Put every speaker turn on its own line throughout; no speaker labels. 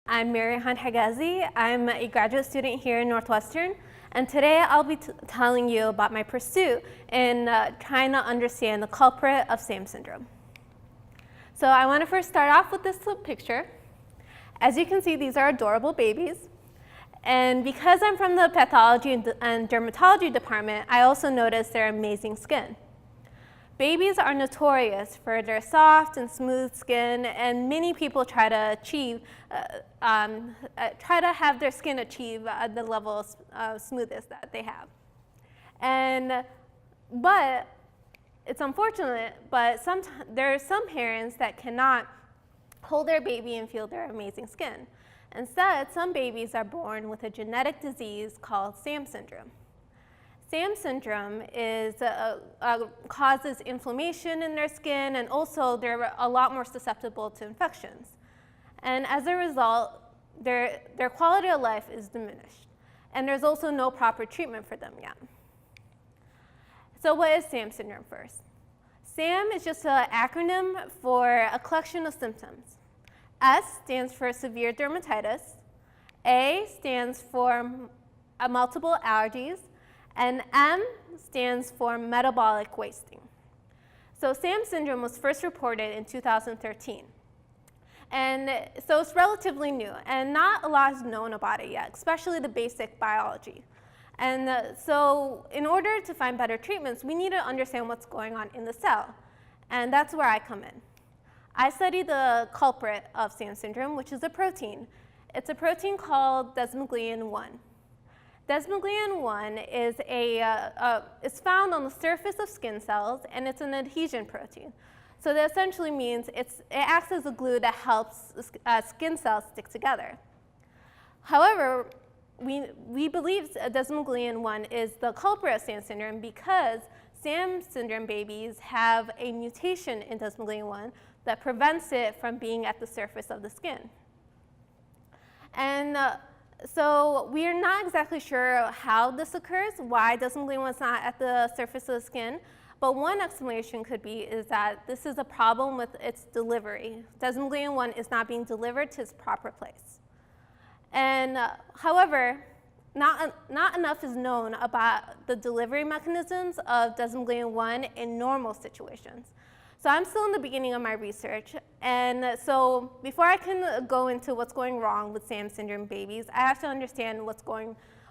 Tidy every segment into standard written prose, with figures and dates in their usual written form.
I'm Marihan Hegazy. I'm a graduate student here in Northwestern, and today I'll be telling you about my pursuit in trying to understand the culprit of SAM syndrome. So I want to first start off with this picture. As you can see, these are adorable babies. And because I'm from the Pathology and Dermatology department, I also noticed their amazing skin. Babies are notorious for their soft and smooth skin, and many people try to have their skin achieve the level of smoothness that they have. But it's unfortunate, but there are some parents that cannot hold their baby and feel their amazing skin. Instead, some babies are born with a genetic disease called SAM syndrome. SAM syndrome causes inflammation in their skin, and also they're a lot more susceptible to infections. And as a result, their quality of life is diminished. And there's also no proper treatment for them yet. So what is SAM syndrome first? SAM is just an acronym for a collection of symptoms. S stands for severe dermatitis. A stands for multiple allergies. And M stands for metabolic wasting. So SAM syndrome was first reported in 2013. And so it's relatively new, and not a lot is known about it yet, especially the basic biology. And so in order to find better treatments, we need to understand what's going on in the cell. And that's where I come in. I study the culprit of SAM syndrome, which is a protein. It's a protein called desmoglein-1. Desmoglein-1 is it's found on the surface of skin cells, and it's an adhesion protein. So that essentially means it acts as a glue that helps skin cells stick together. However, we believe desmoglein-1 is the culprit of SAM syndrome because SAM syndrome babies have a mutation in desmoglein-1 that prevents it from being at the surface of the skin. And so we are not exactly sure how this occurs, why desmoglein-1 is not at the surface of the skin, but one explanation could be is that this is a problem with its delivery. Desmoglein-1 is not being delivered to its proper place. And however, not enough is known about the delivery mechanisms of desmoglein-1 in normal situations. So I'm still in the beginning of my research, and so before I can go into what's going wrong with SAM syndrome babies, I have to understand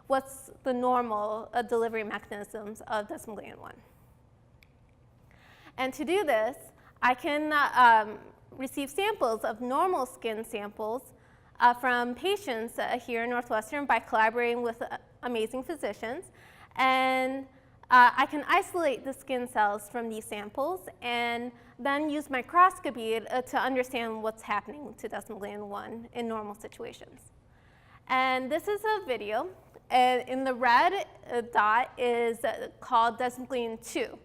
what's the normal delivery mechanisms of desmoglein-1. And to do this, I can receive samples of normal skin samples from patients here in Northwestern by collaborating with amazing physicians, and I can isolate the skin cells from these samples and then use microscopy to understand what's happening to desmoglein-1 in normal situations. And this is a video. And in the red dot is called desmoglein-2.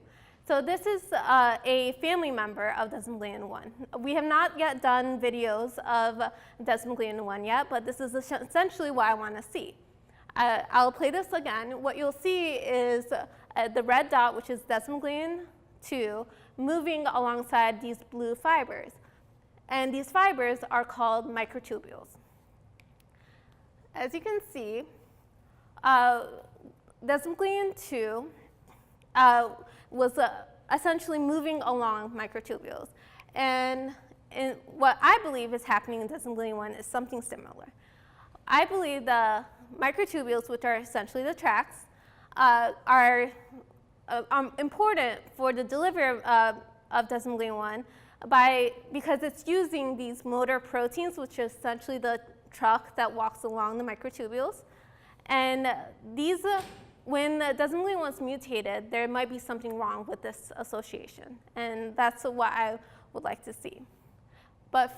So this is a family member of desmoglein-1. We have not yet done videos of desmoglein-1 yet, but this is essentially what I want to see. I'll play this again. What you'll see is the red dot, which is desmoglein-2, moving alongside these blue fibers. And these fibers are called microtubules. As you can see, desmoglein-2 was essentially moving along microtubules. And what I believe is happening in desmoglein-1 is something similar. I believe the microtubules, which are essentially the tracts, are important for the delivery of desmoglein-1 because it's using these motor proteins, which is essentially the truck that walks along the microtubules. And when desmoglein-1 is mutated, there might be something wrong with this association. And that's what I would like to see. But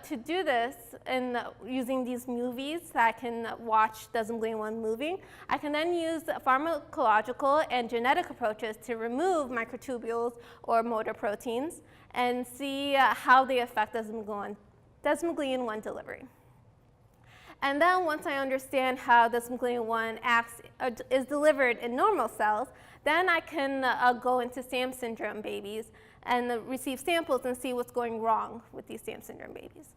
to do this, and using these movies that I can watch desmoglein-1 moving, I can then use pharmacological and genetic approaches to remove microtubules or motor proteins and see how they affect desmoglein-1 delivery. And then once I understand how desmoglein-1 is delivered in normal cells, then I can go into SAM syndrome babies and receive samples and see what's going wrong with these SAM syndrome babies.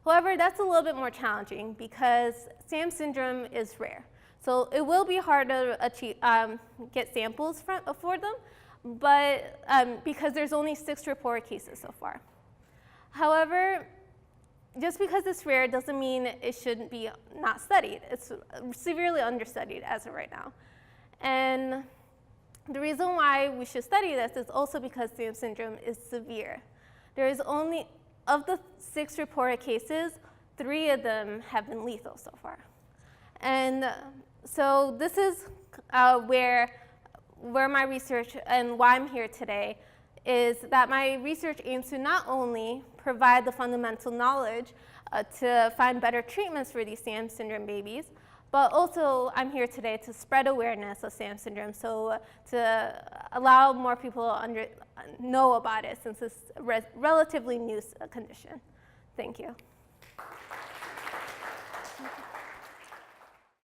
However, that's a little bit more challenging because SAM syndrome is rare. So it will be hard to get samples for them, but because there's only 6 reported cases so far. However, just because it's rare doesn't mean it shouldn't be not studied. It's severely understudied as of right now. And the reason why we should study this is also because SAM syndrome is severe. There is only, of the 6 reported cases, 3 of them have been lethal so far. And so this is where my research and why I'm here today is that my research aims to not only provide the fundamental knowledge to find better treatments for these SAM syndrome babies, but also I'm here today to spread awareness of SAM syndrome, so to allow more people to know about it since it's a relatively new condition. Thank you.